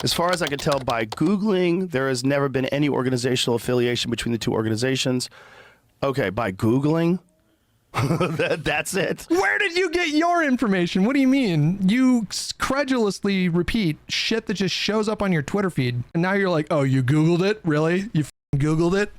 As far as I can tell by Googling, there has never been any organizational affiliation between the two organizations. Okay, by Googling? That's it. Where did you get your information? What do you mean? You credulously repeat shit that just shows up on your Twitter feed. And now you're like, oh, you Googled it? Really? You Googled it?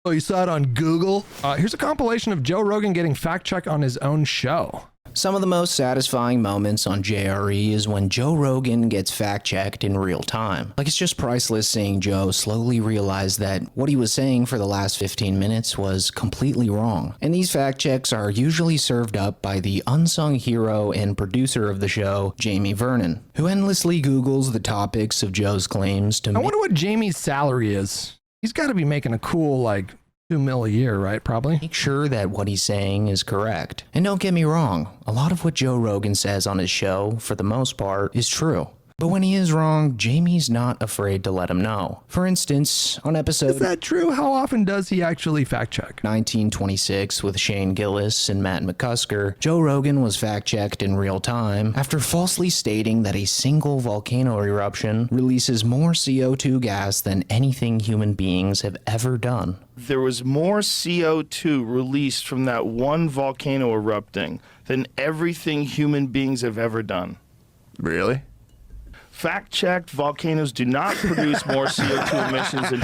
Oh, you saw it on Google? Here's a compilation of Joe Rogan getting fact-checked on his own show. Some of the most satisfying moments on JRE is when Joe Rogan gets fact-checked in real time. Like, it's just priceless seeing Joe slowly realize that what he was saying for the last 15 minutes was completely wrong. And these fact-checks are usually served up by the unsung hero and producer of the show, Jamie Vernon, who endlessly Googles the topics of Joe's claims to I wonder what Jamie's salary is. He's got to be making a cool, like, $2 million a year, right? Probably. make sure that what he's saying is correct. And don't get me wrong, a lot of what Joe Rogan says on his show, for the most part, is true. But when he is wrong, Jamie's not afraid to let him know. For instance, on episode... Is that true? How often does he actually fact check? 1926 with Shane Gillis and Matt McCusker, Joe Rogan was fact-checked in real time after falsely stating that a single volcano eruption releases more CO2 gas than anything human beings have ever done. There was more CO2 released from that one volcano erupting than everything human beings have ever done. Really? Fact-checked, volcanoes do not produce more CO2 emissions than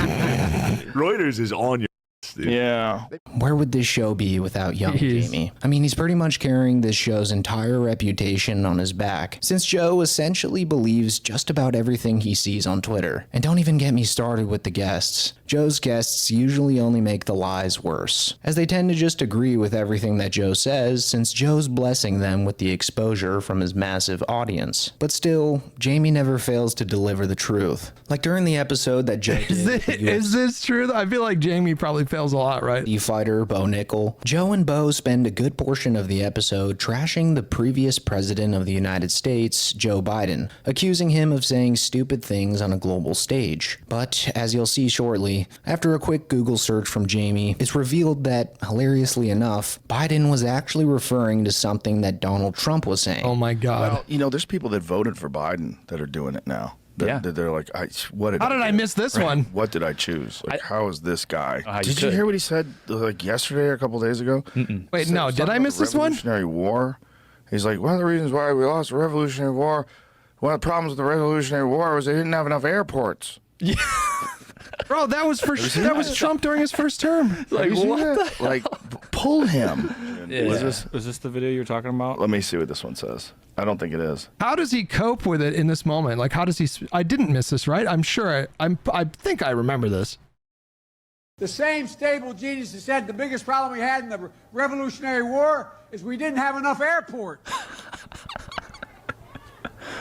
Reuters is on your dude. Yeah. Where would this show be without young Jamie? I mean, he's pretty much carrying this show's entire reputation on his back, since Joe essentially believes just about everything he sees on Twitter. And don't even get me started with the guests. Joe's guests usually only make the lies worse, as they tend to just agree with everything that Joe says, since Joe's blessing them with the exposure from his massive audience. But still, Jamie never fails to deliver the truth. Like during the episode that Joe did, Is this true? I feel like Jamie probably fails a lot, right? UFC fighter Bo Nickel, Joe and Bo spend a good portion of the episode trashing the previous president of the United States, Joe Biden, accusing him of saying stupid things on a global stage. But as you'll see shortly, after a quick Google search from Jamie, it's revealed that, hilariously enough, Biden was actually referring to something that Donald Trump was saying. Oh my God. Well, you know, there's people that voted for Biden that are doing it now. They're like, how did I miss this one? What did I choose? Like, how is this guy? Did you hear what he said like yesterday or a couple days ago? Wait, no, did I miss this one? Revolutionary War. He's like, one of the reasons why we lost the Revolutionary War, one of the problems with the Revolutionary War was they didn't have enough airports. Yeah. Bro, that was Trump during his first term. Like, what? Like, pull him. Yeah. Was this the video you're talking about? Let me see what this one says. I don't think it is. How does he cope with it in this moment? Like, how does he? I didn't miss this, right? I'm sure. I think I remember this. The same stable genius that said the biggest problem we had in the Revolutionary War is we didn't have enough airports.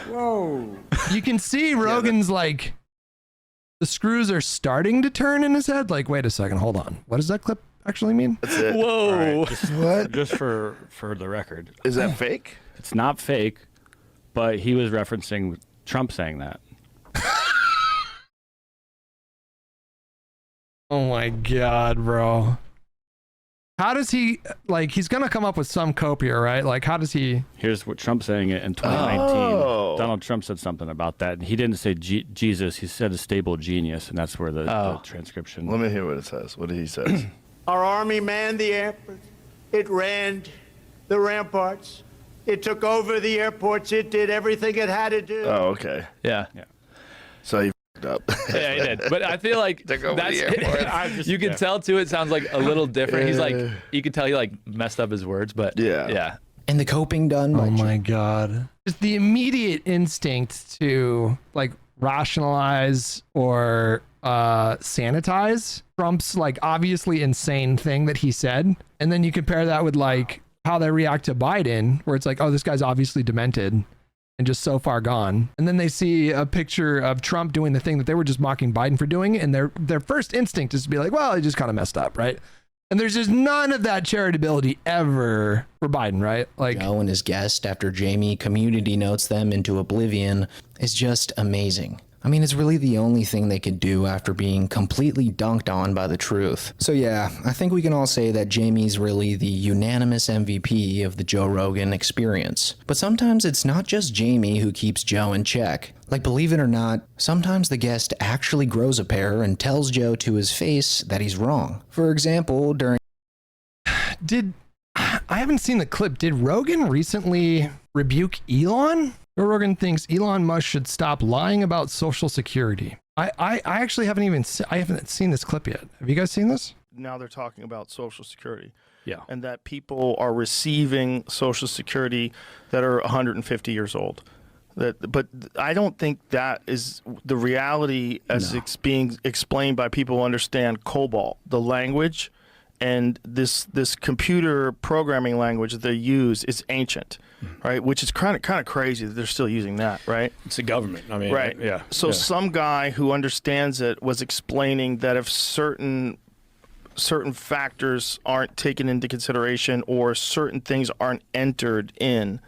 Whoa. You can see Rogan's like, the screws are starting to turn in his head. Like, wait a second, hold on. What does that clip actually mean? That's it. Whoa. Right. What? Just for the record. Is that fake? It's not fake, but he was referencing Trump saying that. Oh my God, bro. How does he, like, he's going to come up with some cope here, right? Like, how does he? Here's what Trump's saying it in 2019. Oh. Donald Trump said something about that. He didn't say Jesus. He said a stable genius, and that's where the transcription. Let me hear what it says. What did he say? Our army manned the airports. It ran the ramparts. It took over the airports. It did everything it had to do. Oh, okay. Yeah. So he f***ed up. Yeah, he did. But I feel like that's, you can tell too. It sounds like a little different. He's like, you can tell he like messed up his words, but yeah. And the coping done by my God. Just the immediate instinct to like rationalize or sanitize Trump's like obviously insane thing that he said. And then you compare that with like how they react to Biden, where it's like, oh, this guy's obviously demented and just so far gone. And then they see a picture of Trump doing the thing that they were just mocking Biden for doing. And their first instinct is to be like, well, he just kind of messed up, right? And there's just none of that charitability ever for Biden, right? Like Joe and his guest after Jamie community notes them into oblivion is just amazing. I mean, it's really the only thing they could do after being completely dunked on by the truth. So yeah, I think we can all say that Jamie's really the unanimous MVP of the Joe Rogan experience. But sometimes it's not just Jamie who keeps Joe in check. Like, believe it or not, sometimes the guest actually grows a pair and tells Joe to his face that he's wrong. For example, during I haven't seen the clip. Did Rogan recently rebuke Elon? Joe Rogan thinks Elon Musk should stop lying about Social Security. I actually haven't seen this clip yet. Have you guys seen this? Now they're talking about Social Security. Yeah. And that people are receiving Social Security that are 150 years old. But I don't think that is the reality as it's being explained by people who understand COBOL, the language, and this computer programming language that they use is ancient, right? Which is kind of crazy that they're still using that, right? It's the government. I mean, right. Yeah. So some guy who understands it was explaining that if certain factors aren't taken into consideration or certain things aren't entered in,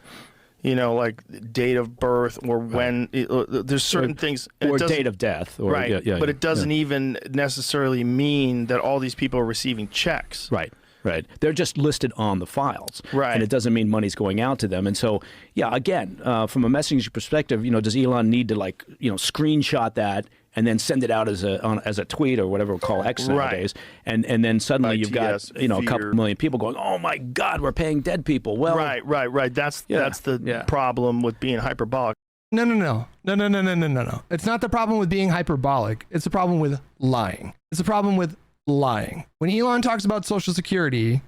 like date of birth or when there's certain things or date of death, or, right? But it doesn't even necessarily mean that all these people are receiving checks, right? Right. They're just listed on the files, right? And it doesn't mean money's going out to them. And so, yeah, again, from a messaging perspective, does Elon need to screenshot that and then send it out as a tweet or whatever we call X nowadays, and then suddenly you've got a couple million people going, oh my God, we're paying dead people. Well, right. That's the problem with being hyperbolic. No. It's not the problem with being hyperbolic. It's the problem with lying. It's the problem with lying. When Elon talks about Social Security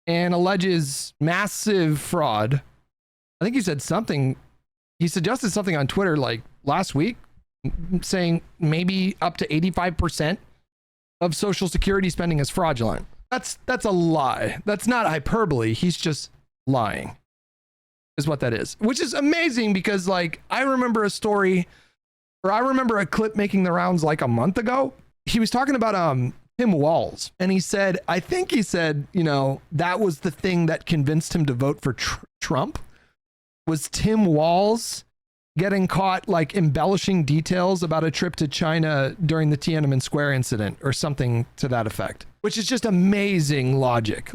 and alleges massive fraud, I think he suggested something on Twitter like last week, saying maybe up to 85% of Social Security spending is fraudulent. That's a lie. That's not hyperbole. He's just lying, is what that is. Which is amazing because, I remember a clip making the rounds like a month ago. He was talking about Tim Walz, and he said, that was the thing that convinced him to vote for Trump, was Tim Walz getting caught embellishing details about a trip to China during the Tiananmen Square incident or something to that effect, which is just amazing logic.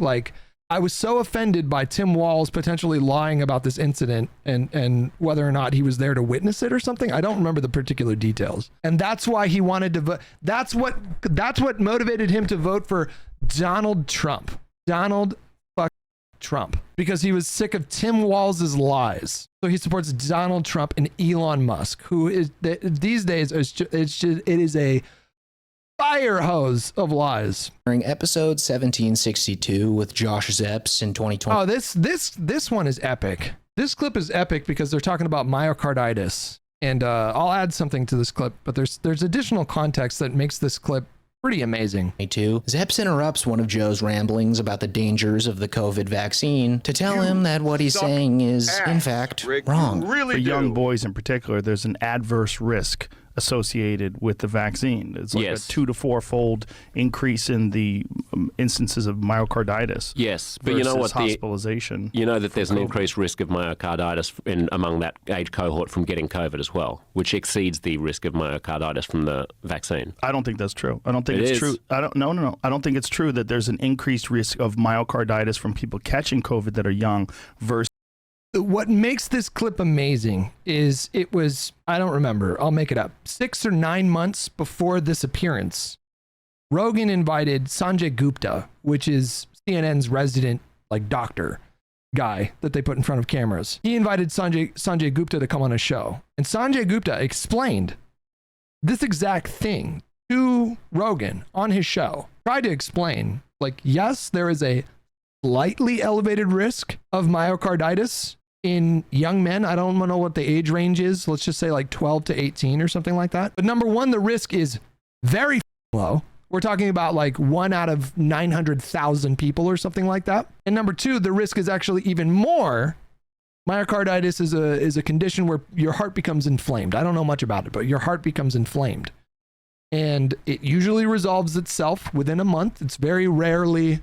I was so offended by Tim Walz potentially lying about this incident and whether or not he was there to witness it or something. I don't remember the particular details. And that's why he wanted to vote. That's what motivated him to vote for Donald Trump. Donald Trump, because he was sick of Tim Walz's lies. So he supports Donald Trump and Elon Musk, who is these days it is a fire hose of lies. During episode 1762 with Josh Zepps in 2020. Oh, this one is epic. This clip is epic because they're talking about myocarditis, and I'll add something to this clip, but there's additional context that makes this clip pretty amazing. Zepps interrupts one of Joe's ramblings about the dangers of the COVID vaccine to tell him that what he's saying is, in fact, wrong. For young boys in particular, there's an adverse risk associated with the vaccine. It's like a 2 to 4-fold increase in the instances of myocarditis. Yes, but you know what? Hospitalization. You know that there's an increased risk of myocarditis among that age cohort from getting COVID as well, which exceeds the risk of myocarditis from the vaccine. I don't think that's true. I don't think it's true. No. I don't think it's true that there's an increased risk of myocarditis from people catching COVID that are young versus. What makes this clip amazing is it was, I don't remember, I'll make it up, 6 or 9 months before this appearance, Rogan invited Sanjay Gupta, which is CNN's resident doctor guy that they put in front of cameras. He invited Sanjay Gupta to come on a show, and Sanjay Gupta explained this exact thing to Rogan on his show. Tried to explain, yes, there is a slightly elevated risk of myocarditis in young men. I don't know what the age range is. Let's just say 12 to 18 or something like that. But number one, the risk is very low. We're talking about 1 out of 900,000 people or something like that. And number two, the risk is actually even more. Myocarditis is a condition where your heart becomes inflamed. I don't know much about it, but your heart becomes inflamed. And it usually resolves itself within a month. It's very rarely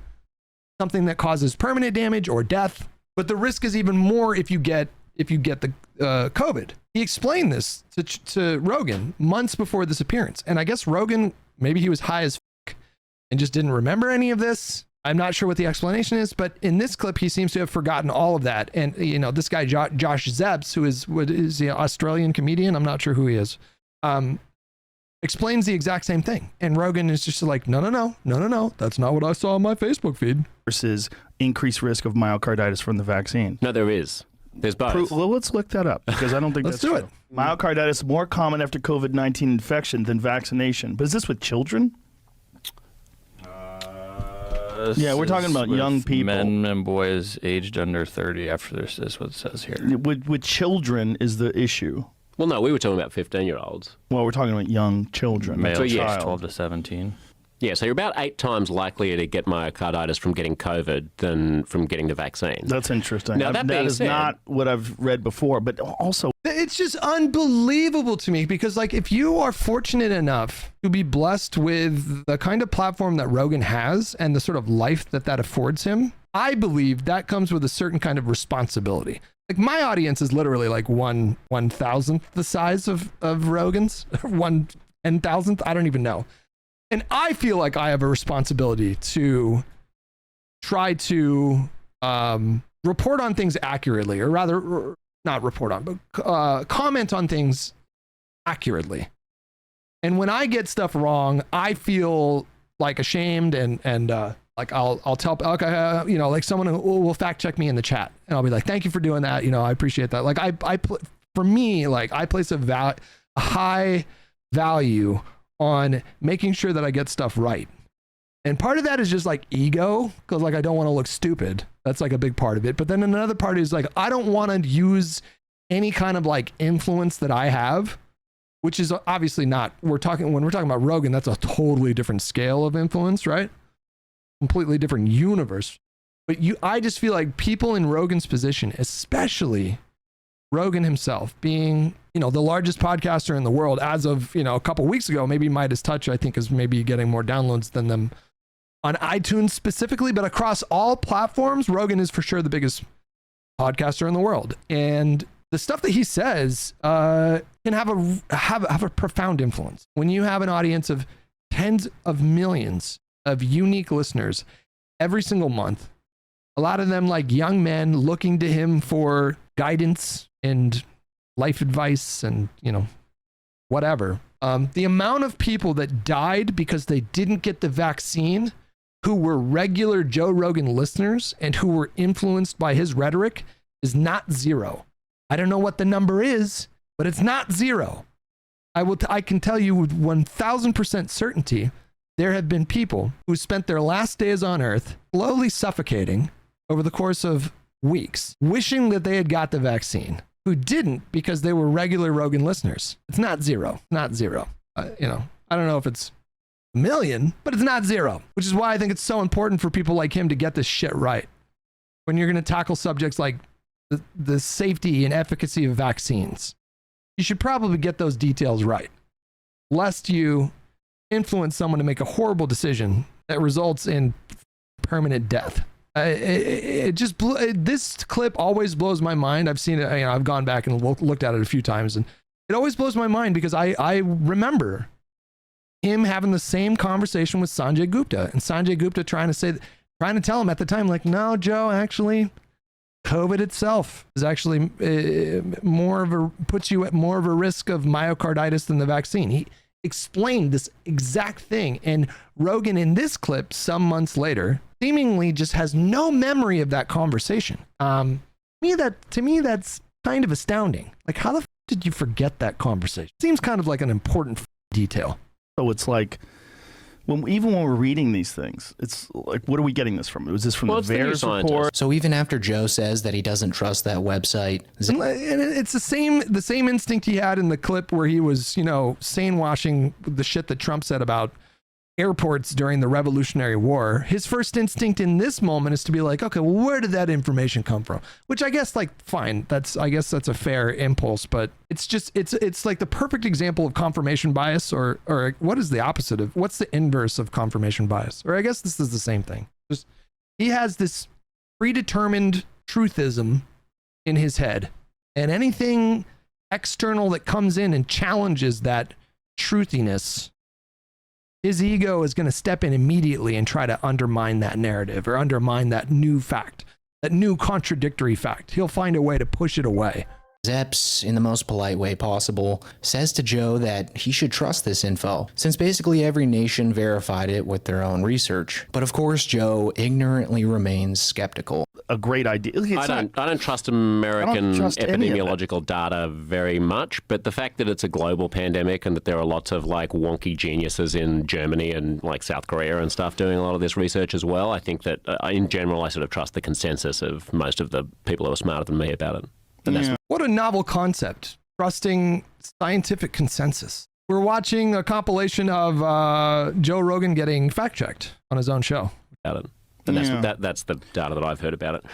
something that causes permanent damage or death, but the risk is even more if you get the COVID. he explained this to Rogan months before this appearance. And I guess Rogan, maybe he was high as fuck and just didn't remember any of this. I'm not sure what the explanation is, but in this clip, he seems to have forgotten all of that. And, you know, this guy, Josh Zepps, who is the Australian comedian, I'm not sure who he is, explains the exact same thing. And Rogan is just like, no. That's not what I saw on my Facebook feed. Versus increased risk of myocarditis from the vaccine. No, there is. There's both. Well, let's look that up because I don't think Let's that's do true. it. Myocarditis more common after COVID-19 infection than vaccination. But is this with children? Yeah, we're talking about young people. Men and boys aged under 30 after this is what it says here. With children is the issue. Well, no, we were talking about 15-year-olds. Well, we're talking about young children. Male, So, yes, 12 to 17. Yeah, so you're about 8 times likelier to get myocarditis from getting COVID than from getting the vaccine. That's interesting. Now, that that being is said- not what I've read before, but also It's just unbelievable to me because, like, if you are fortunate enough to be blessed with the kind of platform that Rogan has and the sort of life that affords him, I believe that comes with a certain kind of responsibility. Like, my audience is literally like 1/1000th the size of Rogan's, 1/10,000th. I don't even know. And I feel like I have a responsibility to try to report on things accurately, or rather, not report on, but comment on things accurately. And when I get stuff wrong, I feel like ashamed and like I'll tell, okay, you know, like someone will fact check me in the chat, and I'll be like, thank you for doing that. You know, I appreciate that. Like for me, like I place a high value on making sure that I get stuff right. And part of that is just like ego, because like I don't want to look stupid. That's like a big part of it. But then another part is like I don't want to use any kind of like influence that I have, which is obviously not, when we're talking about Rogan, that's a totally different scale of influence, right? Completely different universe. But I just feel like people in Rogan's position, especially Rogan himself, being, you know, the largest podcaster in the world as of, you know, a couple weeks ago, maybe Midas Touch, I think, is maybe getting more downloads than them on iTunes specifically, but across all platforms, Rogan is for sure the biggest podcaster in the world. And the stuff that he says can have a profound influence. When you have an audience of tens of millions of unique listeners every single month, a lot of them like young men looking to him for guidance and life advice and, you know, whatever. The amount of people that died because they didn't get the vaccine, who were regular Joe Rogan listeners and who were influenced by his rhetoric, is not zero. I don't know what the number is, but it's not zero. I can tell you with 1000% certainty, there have been people who spent their last days on earth slowly suffocating over the course of weeks, wishing that they had got the vaccine, who didn't because they were regular Rogan listeners. It's not zero, not zero. You know, I don't know if it's a million, but it's not zero, which is why I think it's so important for people like him to get this shit right. When you're going to tackle subjects like the safety and efficacy of vaccines, you should probably get those details right, lest you influence someone to make a horrible decision that results in permanent death. This clip always blows my mind. I've seen it, you know, I've gone back and looked at it a few times, and it always blows my mind because I remember him having the same conversation with Sanjay Gupta, and Sanjay Gupta trying to tell him at the time, like, no, Joe, actually, COVID itself is actually puts you at more of a risk of myocarditis than the vaccine. He explained this exact thing, and Rogan in this clip some months later seemingly just has no memory of that conversation. To me that's kind of astounding. Like, how the f did you forget that conversation? Seems kind of like an important detail. So it's like, even when we're reading these things, it's like, what are we getting this from? Was this from the VAERS report? So even after Joe says that he doesn't trust that website, and it's the same instinct he had in the clip where he was, you know, sane washing the shit that Trump said about airports during the Revolutionary War. His first instinct in this moment is to be like, okay, well, where did that information come from? Which I guess, like, fine, I guess that's a fair impulse, but it's just, it's like the perfect example of confirmation bias, or what is the opposite of, what's the inverse of confirmation bias? Or I guess this is the same thing. Just, he has this predetermined truthism in his head, and anything external that comes in and challenges that truthiness, his ego is going to step in immediately and try to undermine that narrative or undermine that new fact, that new contradictory fact. He'll find a way to push it away. Epps, in the most polite way possible, says to Joe that he should trust this info, since basically every nation verified it with their own research. But of course, Joe ignorantly remains skeptical. A great idea. I don't trust American epidemiological data very much, but the fact that it's a global pandemic and that there are lots of like wonky geniuses in Germany and like South Korea and stuff doing a lot of this research as well, I think that in general I sort of trust the consensus of most of the people who are smarter than me about it. And What a novel concept, trusting scientific consensus. We're watching a compilation of Joe Rogan getting fact-checked on his own show. About it. And that's the data that I've heard about it.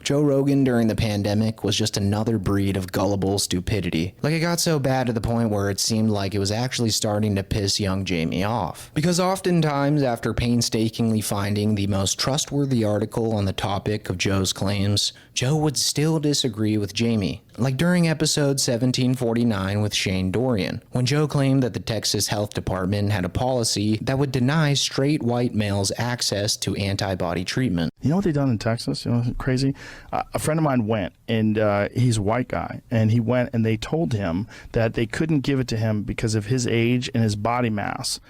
Joe Rogan during the pandemic was just another breed of gullible stupidity. Like, it got so bad to the point where it seemed like it was actually starting to piss young Jamie off. Because oftentimes, after painstakingly finding the most trustworthy article on the topic of Joe's claims, Joe would still disagree with Jamie. Like during episode 1749 with Shane Dorian, when Joe claimed that the Texas Health Department had a policy that would deny straight white males access to antibody treatment. You know what they done in Texas? You know what's crazy? A friend of mine went, and he's a white guy, and he went and they told him that they couldn't give it to him because of his age and his body mass,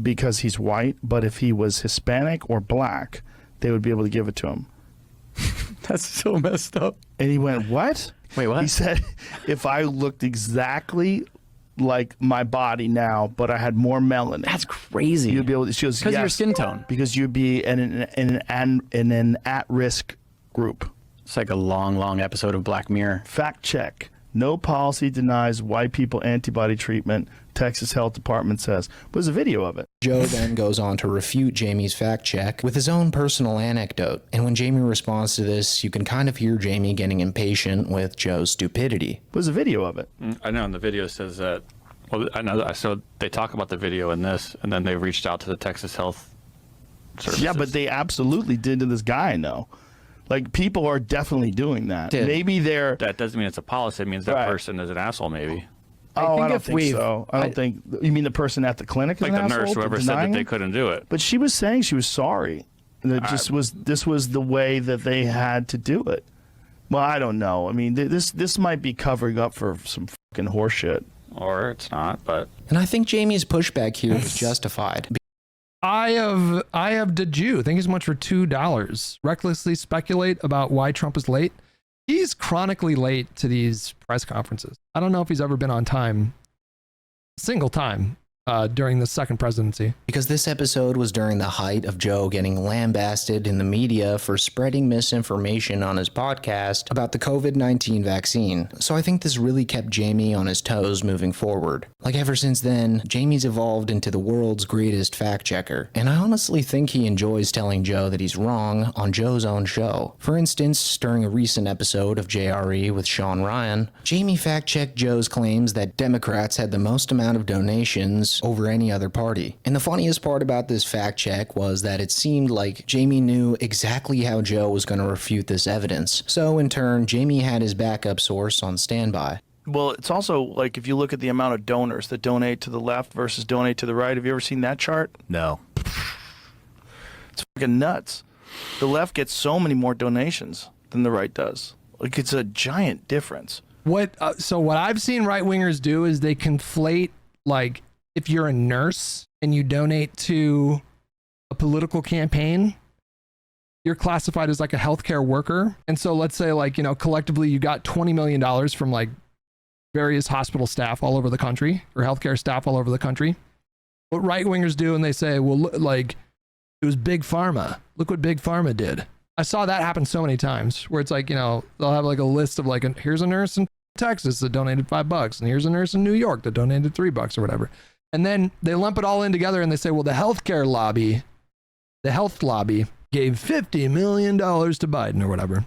because he's white, but if he was Hispanic or black, they would be able to give it to him. That's so messed up. And he went, what? Wait, what? He said, if I looked exactly like my body now, but I had more melanin. That's crazy. You'd be able to, because of your skin tone. Because you'd be in an at-risk group. It's like a long episode of Black Mirror. Fact check. No policy denies white people antibody treatment, Texas Health Department says. There's a video of it. Joe then goes on to refute Jamie's fact check with his own personal anecdote. And when Jamie responds to this, you can kind of hear Jamie getting impatient with Joe's stupidity. There's a video of it. I know, and the video says that, well, I know, so they talk about the video in this, and then they reached out to the Texas Health Services. Yeah, but they absolutely did to this guy, no. Like, people are definitely doing that. Dude. Maybe they're... That doesn't mean it's a policy. It means that person is an asshole, maybe. Oh, I don't think so. I don't think... You mean the person at the clinic is like an the nurse, asshole whoever said that they couldn't do it. But she was saying she was sorry. That this was the way that they had to do it. Well, I don't know. I mean, this might be covering up for some fucking horseshit. Or it's not, but... And I think Jamie's pushback here is justified. I have the Jew. Thank you so much for $2. Recklessly speculate about why Trump is late. He's chronically late to these press conferences. I don't know if he's ever been on time, single time, during the second presidency. Because this episode was during the height of Joe getting lambasted in the media for spreading misinformation on his podcast about the COVID-19 vaccine. So I think this really kept Jamie on his toes moving forward. Like, ever since then, Jamie's evolved into the world's greatest fact checker. And I honestly think he enjoys telling Joe that he's wrong on Joe's own show. For instance, during a recent episode of JRE with Sean Ryan, Jamie fact-checked Joe's claims that Democrats had the most amount of donations over any other party. And the funniest part about this fact check was that it seemed like Jamie knew exactly how Joe was going to refute this evidence. So in turn, Jamie had his backup source on standby. Well, it's also like if you look at the amount of donors that donate to the left versus donate to the right. Have you ever seen that chart? No. It's fucking nuts. The left gets so many more donations than the right does. Like, it's a giant difference. So what I've seen right-wingers do is they conflate, like, if you're a nurse and you donate to a political campaign, you're classified as like a healthcare worker. And so let's say, like, you know, collectively you got $20 million from like various hospital staff all over the country or healthcare staff all over the country. What right wingers do, and they say, well, look, like, it was Big Pharma. Look what Big Pharma did. I saw that happen so many times where it's like, you know, they'll have like a list of like, here's a nurse in Texas that donated $5, and here's a nurse in New York that donated $3 or whatever. And then they lump it all in together and they say, well, the healthcare lobby, the health lobby gave $50 million to Biden or whatever.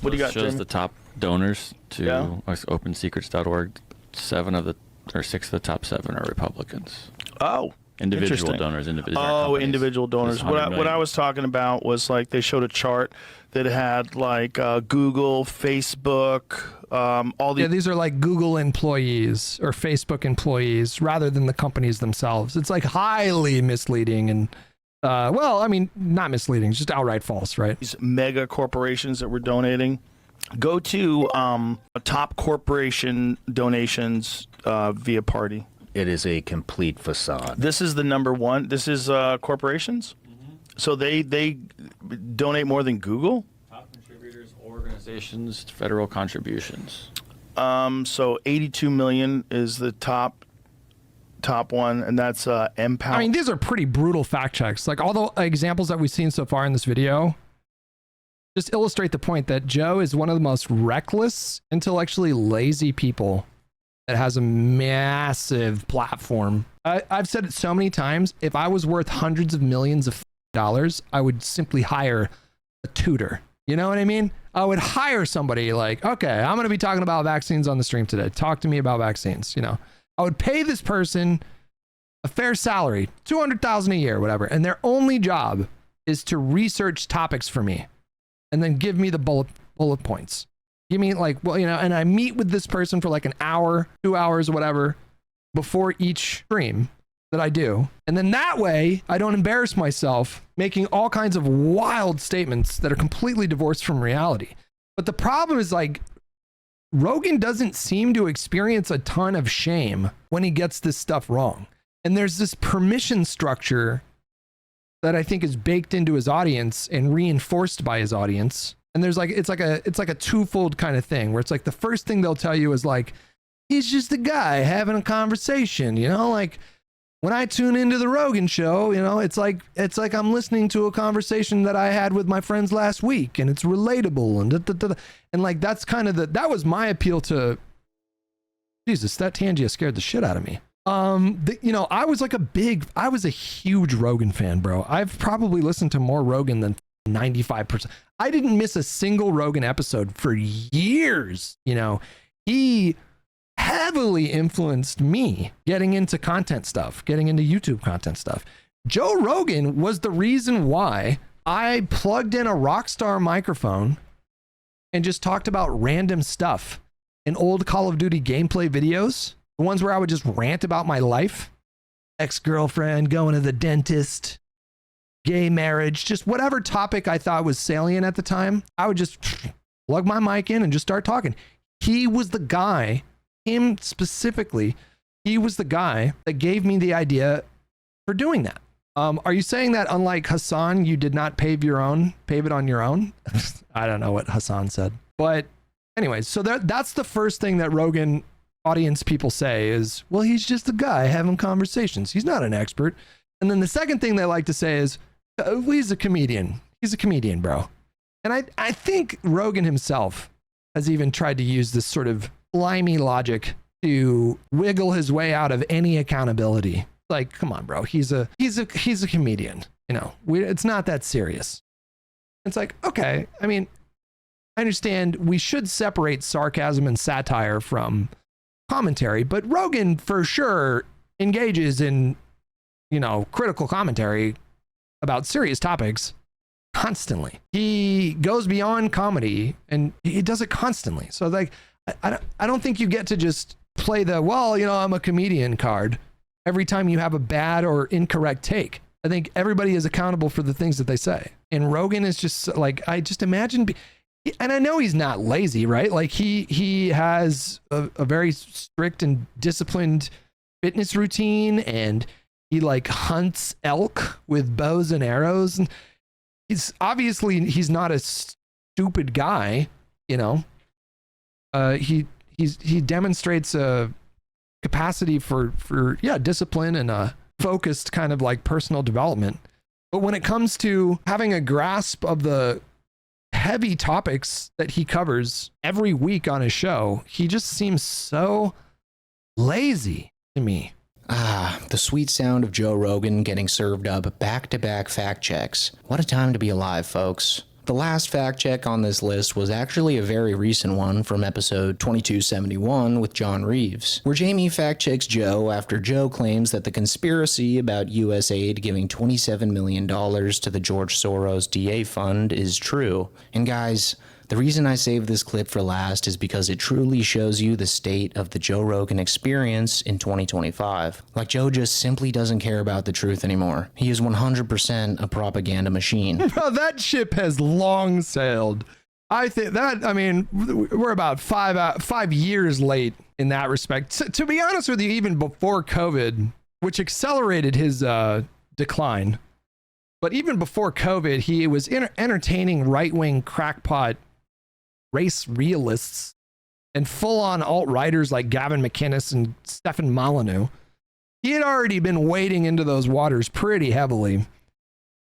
What do you got, shows Jamie? the top donors to OpenSecrets.org. 6 of the top 7 are Republicans. Oh, Individual Interesting. donors. Individual donors. What I was talking about was like they showed a chart that had like Google, Facebook, all these. Yeah, these are like Google employees or Facebook employees rather than the companies themselves. It's like highly misleading and, well, I mean, not misleading, just outright false, right? These mega corporations that were donating. Go to top corporation donations via party. It is a complete facade. This is the number one. This is corporations. So they donate more than Google. Top contributors, organizations, federal contributions. So 82 million is the top one, and that's Empower. I mean, these are pretty brutal fact checks. Like all the examples that we've seen so far in this video just illustrate the point that Joe is one of the most reckless, intellectually lazy people that has a massive platform. I've said it so many times. If I was worth hundreds of millions of dollars, I would simply hire a tutor. You know what I mean? I would hire somebody like, okay, I'm going to be talking about vaccines on the stream today. Talk to me about vaccines. You know, I would pay this person a fair salary, $200,000 a year, whatever. And their only job is to research topics for me and then give me the bullet points. You mean like, well, you know, and I meet with this person for like an hour, 2 hours, whatever, before each stream that I do. And then that way I don't embarrass myself making all kinds of wild statements that are completely divorced from reality. But the problem is like, Rogan doesn't seem to experience a ton of shame when he gets this stuff wrong. And there's this permission structure that I think is baked into his audience and reinforced by his audience. And there's like, it's like a twofold kind of thing where it's like the first thing they'll tell you is like, he's just a guy having a conversation, you know, like when I tune into the Rogan show, you know, it's like I'm listening to a conversation that I had with my friends last week and it's relatable and and like, that's kind of that was my appeal to Jesus, that Tangia scared the shit out of me. You know, I was a huge Rogan fan, bro. I've probably listened to more Rogan than 95%. I didn't miss a single Rogan episode for years. You know, he heavily influenced me getting into content stuff, getting into YouTube content stuff. Joe Rogan was the reason why I plugged in a Rockstar microphone and just talked about random stuff in old Call of Duty gameplay videos, the ones where I would just rant about my life, ex-girlfriend, going to the dentist, gay marriage, just whatever topic I thought was salient at the time, I would just plug my mic in and just start talking. He was the guy, him specifically, he was the guy that gave me the idea for doing that. Are you saying that unlike Hassan, you did not pave it on your own? I don't know what Hassan said. But anyways, so that's the first thing that Rogan audience people say is, well, he's just a guy having conversations. He's not an expert. And then the second thing they like to say is, he's a comedian. He's a comedian, bro. And I think Rogan himself has even tried to use this sort of slimy logic to wiggle his way out of any accountability. Like, come on, bro. He's a comedian. You know, it's not that serious. It's like, okay. I mean, I understand we should separate sarcasm and satire from commentary, but Rogan for sure engages in, you know, critical commentary about serious topics constantly. He goes beyond comedy and he does it constantly. So like, I don't think you get to just play the, well, you know, I'm a comedian card every time you have a bad or incorrect take. I think everybody is accountable for the things that they say. And Rogan is just like, I just imagine, and I know he's not lazy, right? Like he has a very strict and disciplined fitness routine, and he like hunts elk with bows and arrows. And he's not a stupid guy, you know. He demonstrates a capacity for discipline and a focused kind of like personal development. But when it comes to having a grasp of the heavy topics that he covers every week on his show, he just seems so lazy to me. Ah, the sweet sound of Joe Rogan getting served up back-to-back fact checks. What a time to be alive, folks. The last fact check on this list was actually a very recent one from episode 2271 with John Reeves, where Jamie fact checks Joe after Joe claims that the conspiracy about U.S. aid giving $27 million to the George Soros DA fund is true. And guys, the reason I saved this clip for last is because it truly shows you the state of the Joe Rogan experience in 2025. Like, Joe just simply doesn't care about the truth anymore. He is 100% a propaganda machine. Bro, that ship has long sailed. I think that, I mean, we're about 5 years late in that respect. To be honest with you, even before COVID, which accelerated his decline, but even before COVID, he was entertaining right-wing crackpot race realists and full-on alt-righters like Gavin McInnes and Stefan Molyneux. He had already been wading into those waters pretty heavily.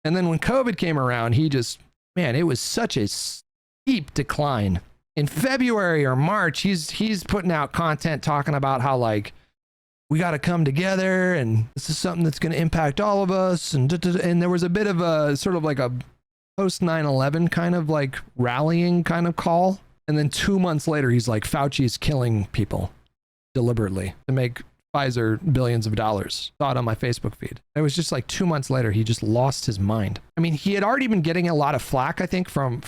And then when COVID came around, he just, man, it was such a steep decline. In February or March, he's putting out content talking about how, like, we got to come together and this is something that's going to impact all of us. And there was a bit of a sort of like a post 9/11 kind of like rallying kind of call. And then 2 months later, he's like, Fauci's killing people deliberately to make Pfizer billions of dollars. Saw it on my Facebook feed. It was just like 2 months later, he just lost his mind. I mean, he had already been getting a lot of flack, I think, from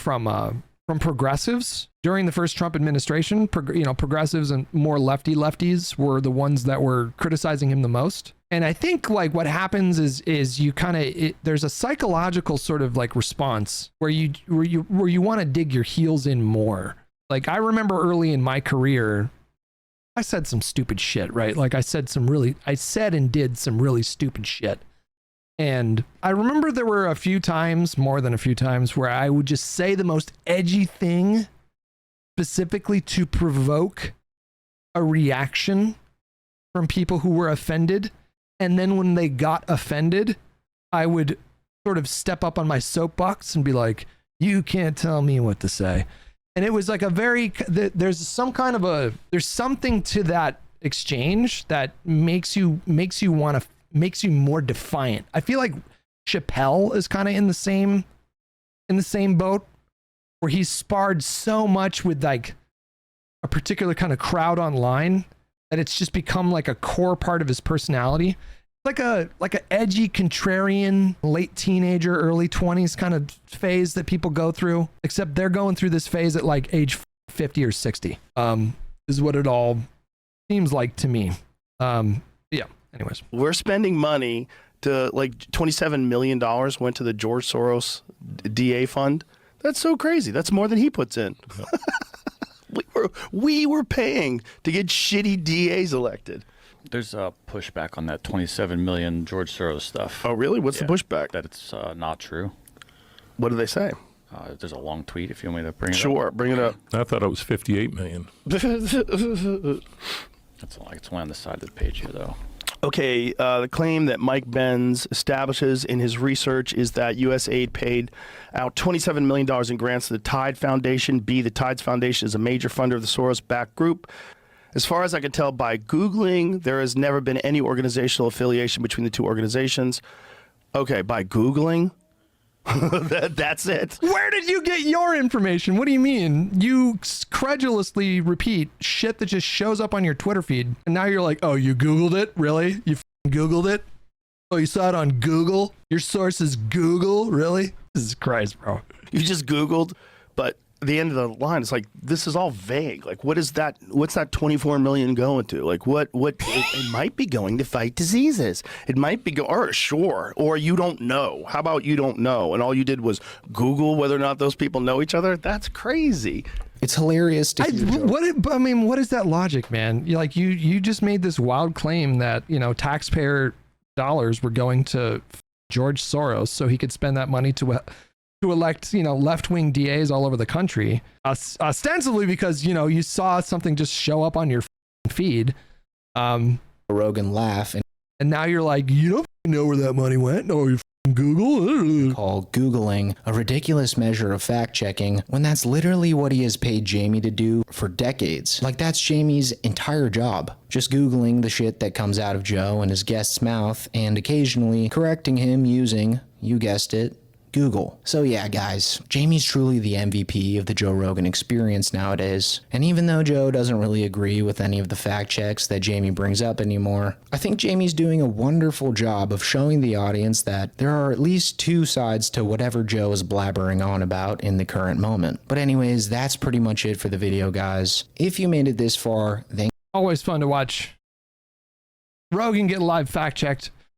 progressives during the first Trump administration. Progressives and more lefties were the ones that were criticizing him the most. And I think like what happens is you kind of, there's a psychological sort of like response where you want to dig your heels in more. Like, I remember early in my career, I said some stupid shit, right? Like I said and did some really stupid shit. And I remember there were a few times, more than a few times, where I would just say the most edgy thing specifically to provoke a reaction from people who were offended. And then when they got offended, I would sort of step up on my soapbox and be like, you can't tell me what to say. And it was like there's something to that exchange that makes you more defiant. I feel like Chappelle is kind of in the same boat, where he's sparred so much with like a particular kind of crowd online that it's just become like a core part of his personality. Like a edgy contrarian late teenager, early 20s kind of phase that people go through, except they're going through this phase at like age 50 or 60 is what it all seems like to me. Yeah. Anyways, we're spending money to like $27 million went to the George Soros DA fund. That's so crazy. That's more than he puts in. We were paying to get shitty DAs elected. There's a pushback on that 27 million George Soros stuff. Oh, really? What's the pushback? That it's not true. What do they say? There's a long tweet if you want me to bring it up. Sure, bring it up. I thought it was 58 million. That's like it's one on the side of the page here, though. Okay, the claim that Mike Benz establishes in his research is that U.S. aid paid out $27 million in grants to the Tide Foundation. The Tides Foundation is a major funder of the Soros-backed group. As far as I can tell by Googling, there has never been any organizational affiliation between the two organizations. Okay, by Googling? That's it. Where did you get your information? What do you mean? You credulously repeat shit that just shows up on your Twitter feed, and now you're like, oh, you Googled it? Really? You Googled it? Oh, you saw it on Google? Your source is Google? Really? Jesus Christ, bro. You just Googled, but the end of the line is like, this is all vague. Like, what is that? What's that 24 million going to? Like, what it might be going to fight diseases. It might be or you don't know. How about you don't know? And all you did was Google whether or not those people know each other. That's crazy. It's hilarious to what is that logic, man? You just made this wild claim that, taxpayer dollars were going to George Soros so he could spend that money to elect, left-wing DAs all over the country, ostensibly because, you saw something just show up on your feed. Rogan laugh. And now you're like, you don't know where that money went. No, you Google. Call Googling a ridiculous measure of fact-checking when that's literally what he has paid Jamie to do for decades. Like, that's Jamie's entire job. Just Googling the shit that comes out of Joe and his guest's mouth and occasionally correcting him using, you guessed it, Google. So yeah, guys, Jamie's truly the MVP of the Joe Rogan experience nowadays. And even though Joe doesn't really agree with any of the fact checks that Jamie brings up anymore, I think Jamie's doing a wonderful job of showing the audience that there are at least two sides to whatever Joe is blabbering on about in the current moment. But anyways, that's pretty much it for the video, guys. If you made it this far, thank Always fun to watch Rogan get live fact checked